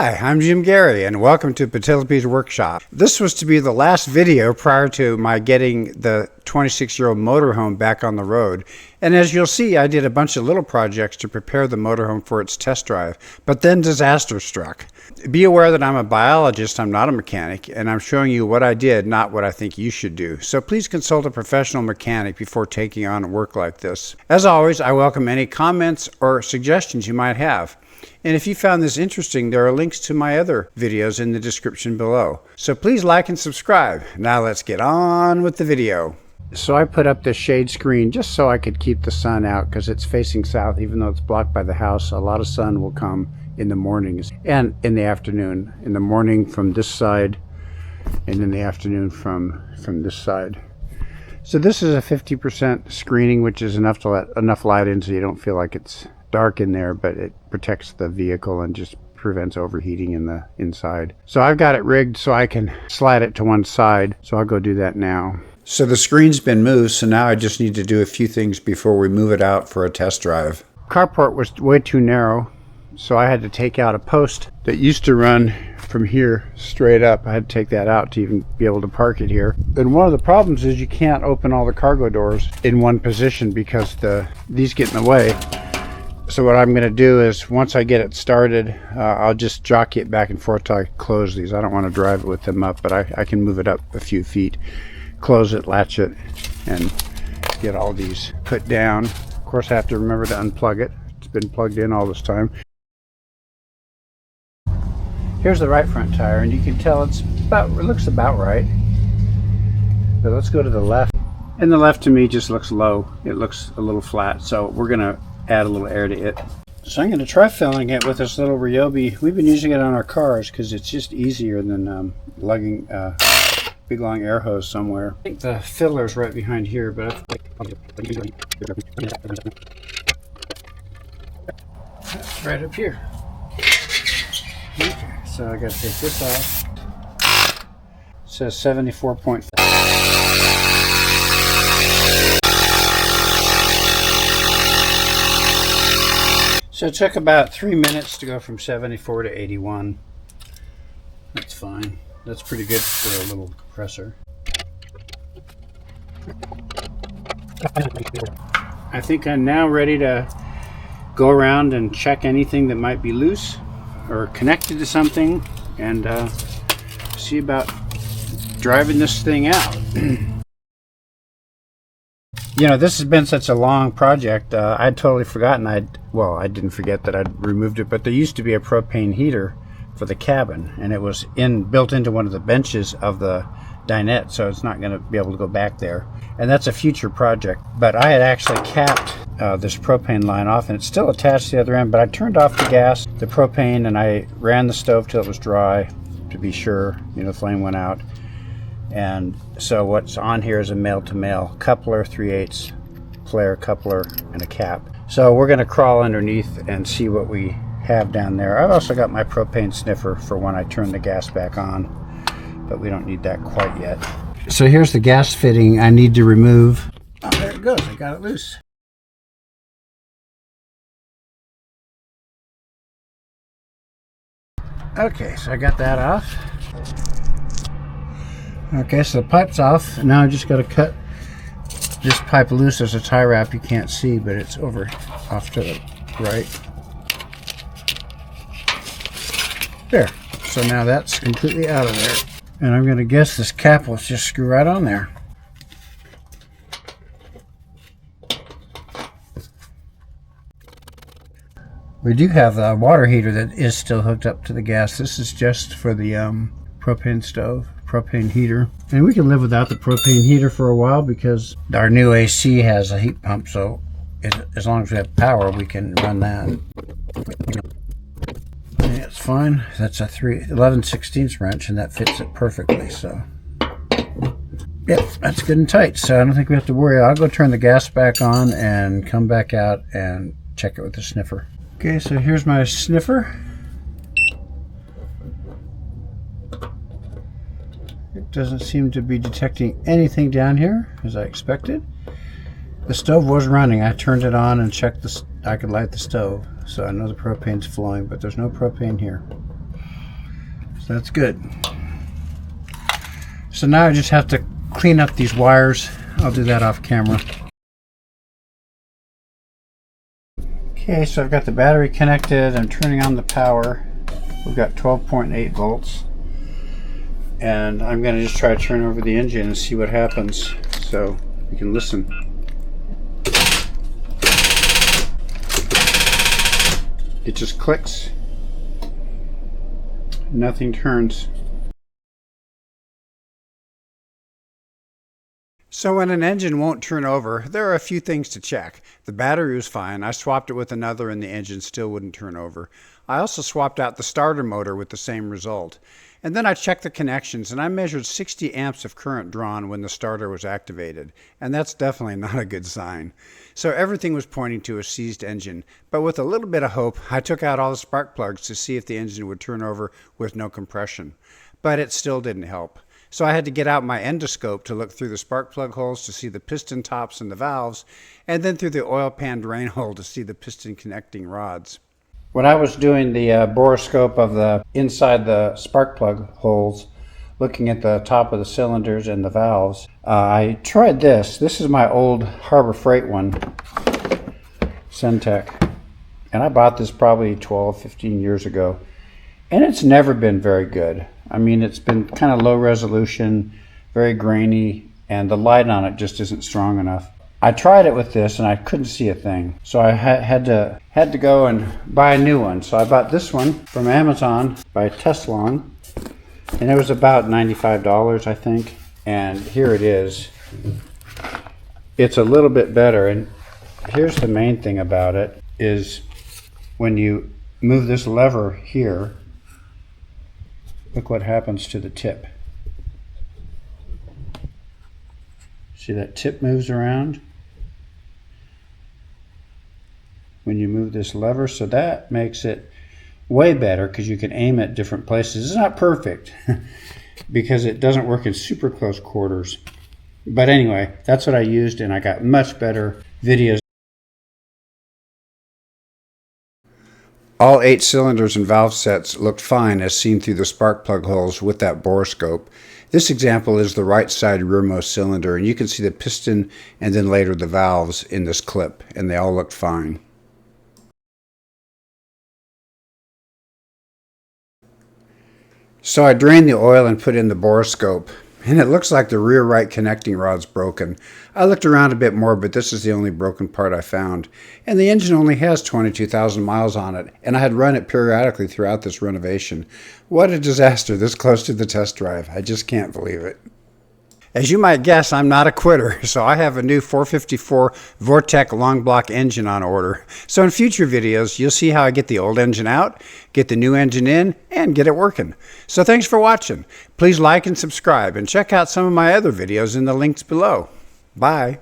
Hi, I'm Jim Gary, and welcome to Penelope's Workshop. This was to be the last video prior to my getting the 26-year-old motorhome back on the road. And as you'll see, I did a bunch of little projects to prepare the motorhome for its test drive, but then disaster struck. Be aware that I'm a biologist, I'm not a mechanic, and I'm showing you what I did, not what I think you should do. So please consult a professional mechanic before taking on work like this. As always, I welcome any comments or suggestions you might have. And if you found this interesting, there are links to my other videos in the description below. So please like and subscribe. Now let's get on with the video. So I put up this shade screen just so I could keep the sun out because it's facing south. Even though it's blocked by the house, a lot of sun will come in the mornings and in the afternoon. In the morning from this side and in the afternoon from this side. So this is a 50% screening, which is enough to let enough light in so you don't feel like it's dark in there, but it protects the vehicle and just prevents overheating in the inside. So I've got it rigged so I can slide it to one side, so I'll go do that now. So the screen's been moved, so now I just need to do a few things before we move it out for a test drive. Carport was way too narrow, so I had to take out a post that used to run from here straight up. I had to take that out to even be able to park it here. And one of the problems is you can't open all the cargo doors in one position because these get in the way. So what I'm going to do is, once I get it started, I'll just jockey it back and forth till I close these. I don't want to drive it with them up, but I can move it up a few feet, close it, latch it, and get all these put down. Of course, I have to remember to unplug it. It's been plugged in all this time. Here's the right front tire, and you can tell it looks about right. But let's go to the left. And the left to me just looks low. It looks a little flat, so we're going to add a little air to it. So I'm going to try filling it with this little Ryobi. We've been using it on our cars because it's just easier than lugging a big long air hose somewhere. I think the filler's right behind here, but that's right up here. Okay, so I got to take this off. It says 74.5. So it took about 3 minutes to go from 74 to 81. That's fine. That's pretty good for a little compressor. I think I'm now ready to go around and check anything that might be loose or connected to something and see about driving this thing out. You know, this has been such a long project. I'd totally forgotten. I didn't forget that I'd removed it, but there used to be a propane heater for the cabin, and it was built into one of the benches of the dinette, so it's not going to be able to go back there. And that's a future project. But I had actually capped this propane line off, and it's still attached to the other end, but I turned off the gas, the propane, and I ran the stove till it was dry to be sure, the flame went out. And so what's on here is a male-to-male coupler, 3/8 flare coupler, and a cap. So we're going to crawl underneath and see what we have down there. I've also got my propane sniffer for when I turn the gas back on, but we don't need that quite yet. So here's the gas fitting I need to remove. Oh, there it goes. I got it loose. Okay, so I got that off. Okay, so the pipe's off. Now I just got to cut this pipe loose. There's a tie wrap you can't see, but it's off to the right. There. So now that's completely out of there. And I'm going to guess this cap will just screw right on there. We do have a water heater that is still hooked up to the gas. This is just for the propane stove. Propane heater, and we can live without the propane heater for a while because our new AC has a heat pump, so as long as we have power we can run that. Yeah, it's fine. That's a 11/16 wrench, and that fits it perfectly, so yep, that's good and tight, so I don't think we have to worry. I'll go turn the gas back on and come back out and check it with the sniffer. Okay, so here's my sniffer. It doesn't seem to be detecting anything down here as I expected. The stove was running. I turned it on and checked I could light the stove, so I know the propane's flowing, but there's no propane here. So that's good. So now I just have to clean up these wires. I'll do that off camera. Okay, so I've got the battery connected. I'm turning on the power. We've got 12.8 volts. And I'm going to just try to turn over the engine and see what happens. So you can listen. It just clicks. Nothing turns. So when an engine won't turn over, there are a few things to check. The battery was fine. I swapped it with another and the engine still wouldn't turn over. I also swapped out the starter motor with the same result. And then I checked the connections and I measured 60 amps of current drawn when the starter was activated. And that's definitely not a good sign. So everything was pointing to a seized engine. But with a little bit of hope, I took out all the spark plugs to see if the engine would turn over with no compression. But it still didn't help. So I had to get out my endoscope to look through the spark plug holes to see the piston tops and the valves, and then through the oil pan drain hole to see the piston connecting rods. When I was doing the borescope of the inside the spark plug holes, looking at the top of the cylinders and the valves, I tried this. This is my old Harbor Freight one, Centec, and I bought this probably 12, 15 years ago, and it's never been very good. I mean, it's been kind of low resolution, very grainy, and the light on it just isn't strong enough. I tried it with this and I couldn't see a thing. So I had to go and buy a new one. So I bought this one from Amazon by Teslon, and it was about $95, I think. And here it is. It's a little bit better, and here's the main thing about it is when you move this lever here, look what happens to the tip. See that tip moves around when you move this lever, so that makes it way better because you can aim at different places. It's not perfect because it doesn't work in super close quarters. But anyway, that's what I used, and I got much better videos. All 8 cylinders and valve sets looked fine as seen through the spark plug holes with that borescope. This example is the right side rearmost cylinder, and you can see the piston and then later the valves in this clip, and they all looked fine. So I drained the oil and put in the borescope, and it looks like the rear right connecting rod's broken. I looked around a bit more, but this is the only broken part I found. And the engine only has 22,000 miles on it, and I had run it periodically throughout this renovation. What a disaster this close to the test drive. I just can't believe it. As you might guess, I'm not a quitter, so I have a new 454 Vortec long block engine on order. So in future videos, you'll see how I get the old engine out, get the new engine in, and get it working. So thanks for watching. Please like and subscribe, and check out some of my other videos in the links below. Bye.